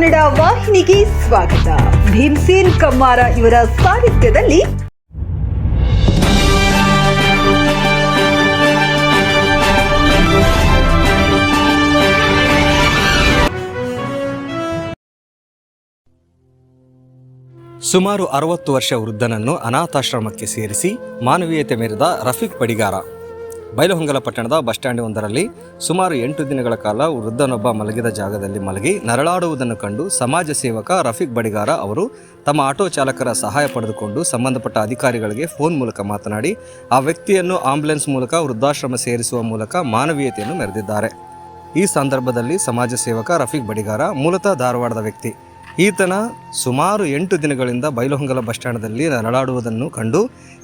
ಕನ್ನಡ ವಾಹಿನಿಗೆ ಸ್ವಾಗತ. ಭೀಮ್ಸೇನ್ ಕಮ್ಮಾರ ಇವರ ಸಾಹಿತ್ಯದಲ್ಲಿ ಸುಮಾರು 60 ವರ್ಷ ವೃದ್ಧನನ್ನು ಅನಾಥಾಶ್ರಮಕ್ಕೆ ಸೇರಿಸಿ ಮಾನವೀಯತೆ ಮೆರೆದ ರಫೀಕ್ ಬಡಿಗಾರ. ಬೈಲಹೊಂಗಲ ಪಟ್ಟಣದ ಬಸ್ ಸ್ಟ್ಯಾಂಡ್ ಒಂದರಲ್ಲಿ ಸುಮಾರು 8 ದಿನಗಳ ಕಾಲ ವೃದ್ಧನೊಬ್ಬ ಮಲಗಿದ ಜಾಗದಲ್ಲಿ ಮಲಗಿ ನರಳಾಡುವುದನ್ನು ಕಂಡು ಸಮಾಜ ಸೇವಕ ರಫೀಕ್ ಬಡಿಗಾರ ಅವರು ತಮ್ಮ ಆಟೋ ಚಾಲಕರ ಸಹಾಯ ಪಡೆದುಕೊಂಡು ಸಂಬಂಧಪಟ್ಟ ಅಧಿಕಾರಿಗಳಿಗೆ ಫೋನ್ ಮೂಲಕ ಮಾತನಾಡಿ ಆ ವ್ಯಕ್ತಿಯನ್ನು ಆಂಬ್ಯುಲೆನ್ಸ್ ಮೂಲಕ ವೃದ್ಧಾಶ್ರಮ ಸೇರಿಸುವ ಮೂಲಕ ಮಾನವೀಯತೆಯನ್ನು ಮೆರೆದಿದ್ದಾರೆ. ಈ ಸಂದರ್ಭದಲ್ಲಿ ಸಮಾಜ ಸೇವಕ ರಫೀಕ್ ಬಡಿಗಾರ ಮೂಲತಃ ಧಾರವಾಡದ ವ್ಯಕ್ತಿ. ಈತನ ಸುಮಾರು 8 ದಿನಗಳಿಂದ ಬೈಲಹೊಂಗಲ ಬಸ್ ಸ್ಟ್ಯಾಂಡ್ನಲ್ಲಿ ನರಳಾಡುವುದನ್ನು ಕಂಡು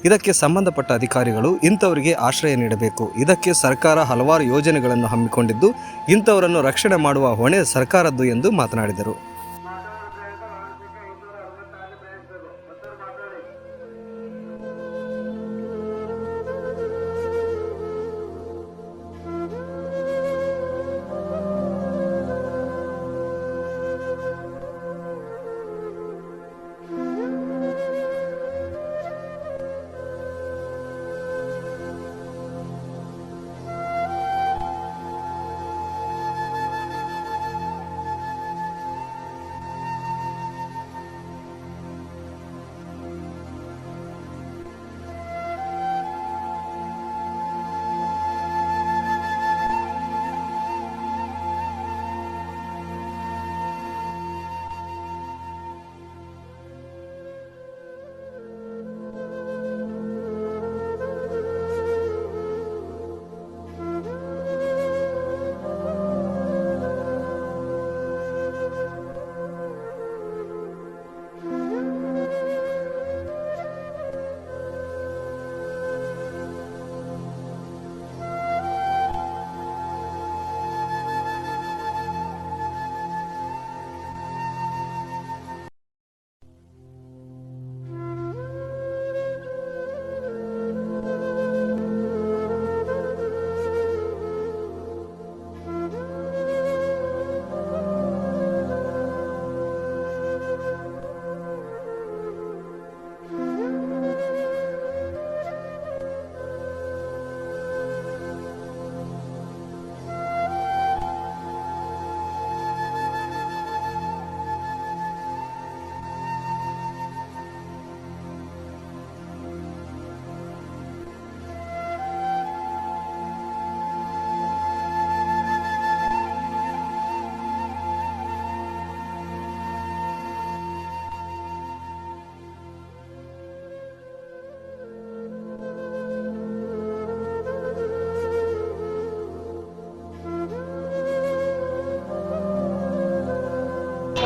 ಇದಕ್ಕೆ ಸಂಬಂಧಪಟ್ಟ ಅಧಿಕಾರಿಗಳು ಇಂಥವರಿಗೆ ಆಶ್ರಯ ನೀಡಬೇಕು, ಇದಕ್ಕೆ ಸರ್ಕಾರ ಹಲವಾರು ಯೋಜನೆಗಳನ್ನು ಹಮ್ಮಿಕೊಂಡಿದ್ದು ಇಂಥವರನ್ನು ರಕ್ಷಣೆ ಮಾಡುವ ಹೊಣೆ ಸರ್ಕಾರದ್ದು ಎಂದು ಮಾತನಾಡಿದರು.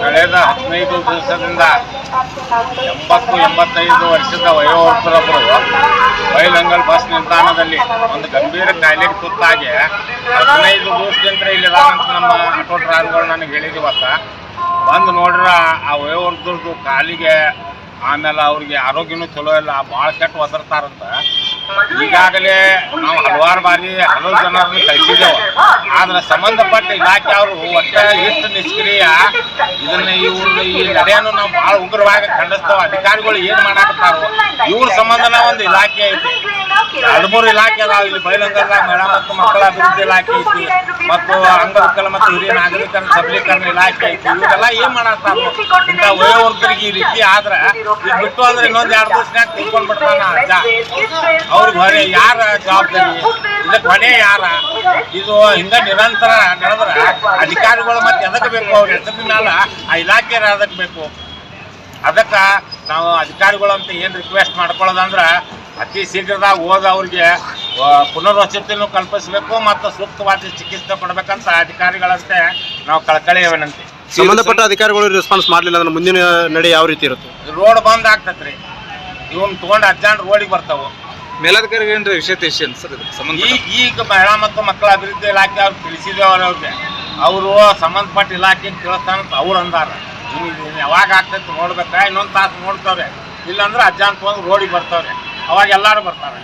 ಕಳೆದ 15 ದಿವಸದಿಂದ 80-85 ವರ್ಷದ ವಯೋವೃದ್ಧರೊಬ್ಬರು ಬೈಲಹೊಂಗಲ ಬಸ್ ನಿಲ್ದಾಣದಲ್ಲಿ ಒಂದು ಗಂಭೀರ ಕಾಯಿಲೆಗೆ ತುತ್ತಾಗಿ 15 ದಿವಸದಿಂದ ಇಲ್ಲಿ ಅಂತ ನಮ್ಮ ಆಟೋ ಡ್ರೈವರ್ಗಳು ನನಗೆ ಹೇಳಿದಿವತ್ತ ಬಂದು ನೋಡ್ರೆ ಆ ವಯೋವೃದ್ಧರದ್ದು ಕಾಲಿಗೆ ಆಮೇಲೆ ಅವ್ರಿಗೆ ಆರೋಗ್ಯನೂ ಚಲೋ ಇಲ್ಲ, ಭಾಳ ಕೆಟ್ಟ ಒದರ್ತಾರಂತ. ಈಗಾಗಲೇ ನಾವು ಹಲವಾರು ಬಾರಿ ಹಲವು ಜನರನ್ನು ಕಳಿಸಿದ್ದೇವೆ. ಆದ್ರೆ ಸಂಬಂಧಪಟ್ಟ ಇಲಾಖೆ ಅವರು ಒಟ್ಟ ಎಷ್ಟು ನಿಷ್ಕ್ರಿಯ, ಈ ನಡೆಯನ್ನು ನಾವು ಭಾಳ ಉಗ್ರವಾಗಿ ಖಂಡಿಸ್ತೇವೆ. ಅಧಿಕಾರಿಗಳು ಏನು ಮಾಡಾಕತ್ತಾರೋ ಇವ್ರ ಸಂಬಂಧ ಒಂದು ಇಲಾಖೆ ಐತಿ, 2-3 ಇಲಾಖೆ ಅದಾವ ಇಲ್ಲಿ ಬೈಲಹೊಂಗಲದಾಗ. ಮಹಿಳಾ ಮತ್ತು ಮಕ್ಕಳ ಅಭಿವೃದ್ಧಿ ಇಲಾಖೆ ಐತಿ, ಮತ್ತು ಅಂಗವಿಕಲ ಮತ್ತು ಹಿರಿಯ ನಾಗರಿಕರ ಸಬಲೀಕರಣ ಇಲಾಖೆ ಐತಿ. ಇವರೆಲ್ಲ ಏನ್ ಮಾಡಾಕ್ತಾರೋ ಇಂಥ ವಯೋವೃದ್ಧರಿಗೆ ಈ ರೀತಿ ಆದ್ರೆ ಈಗ ಬಿಟ್ಟು ಅಂದ್ರೆ ಇನ್ನೊಂದು 2 ದಿವಸನ್ಯಾಗ ತಿಳ್ಕೊಂಡ್ ಬಿಡ್ತಾನ ಅಜ್ಜ. ಅವ್ರಿಗೆ ಹೊರೆ ಯಾರ ಜವಾಬ್ದಾರಿ, ಇದಕ್ಕೆ ಹೊಣೆ ಯಾರ? ಇದು ಹಿಂಗ ನಿರಂತರ ನಡೆದ್ರೆ ಅಧಿಕಾರಿಗಳು ಮತ್ತೆ ಎದಕ್ಕೆ ಬೇಕು? ಅವ್ರ ಹೆಸರಿನ ಮೇಲೆ ಆ ಇಲಾಖೆ ಅದಕ್ಕೆ ಬೇಕು. ಅದಕ್ಕೆ ನಾವು ಅಧಿಕಾರಿಗಳು ಅಂತ ಏನು ರಿಕ್ವೆಸ್ಟ್ ಮಾಡ್ಕೊಳ್ಳೋದಂದ್ರೆ ಅತಿ ಶೀಘ್ರದಾಗ ಹೋದ ಅವ್ರಿಗೆ ಪುನರ್ವಸತಿಯನ್ನು ಕಲ್ಪಿಸಬೇಕು ಮತ್ತು ಸೂಕ್ತವಾದ ಚಿಕಿತ್ಸೆ ಕೊಡಬೇಕಂತ ಅಧಿಕಾರಿಗಳಂತೆ ನಾವು ಕಳಕಳಿಯ ವಿನಂತಿ. ಸಂಬಂಧಪಟ್ಟ ಅಧಿಕಾರಿಗಳು ರೆಸ್ಪಾನ್ಸ್ ಮಾಡಲಿಲ್ಲ ಅಂದ್ರೆ ಮುಂದಿನ ನಡೆ ಯಾವ ರೀತಿ ಇರುತ್ತೆ? ರೋಡ್ ಬಂದ್ ಆಗ್ತತ್ರಿ, ಇವನ್ ತಗೊಂಡು ಅಜ್ಜಾಂಡ್ ರೋಡಿಗೆ ಬರ್ತಾವ. ಮೇಲಾಧಿಕಾರಿಗೆ ಏನು ವಿಷಯ ಸರ್ ಈಗ ಮಹಿಳಾ ಮತ್ತು ಮಕ್ಕಳ ಅಭಿವೃದ್ಧಿ ಇಲಾಖೆ ಅವ್ರು ತಿಳಿಸಿದೇವ್ರ ಅವ್ರಿಗೆ, ಅವರು ಸಂಬಂಧಪಟ್ಟ ಇಲಾಖೆಗೆ ತಿಳಿಸ್ತಾನಂತ ಅವ್ರು ಅಂದಾರ. ಯಾವಾಗ ಆಗ್ತೈತೆ ನೋಡ್ಬೇಕಾ, ಇನ್ನೊಂದು ತಾಸು ನೋಡ್ತಾವ್ರೆ, ಇಲ್ಲಾಂದ್ರೆ ಅಜ್ಜಾಂತ ರೋಡಿಗೆ ಬರ್ತಾವ್ರೆ, ಅವಾಗ ಎಲ್ಲರೂ ಬರ್ತಾರೆ.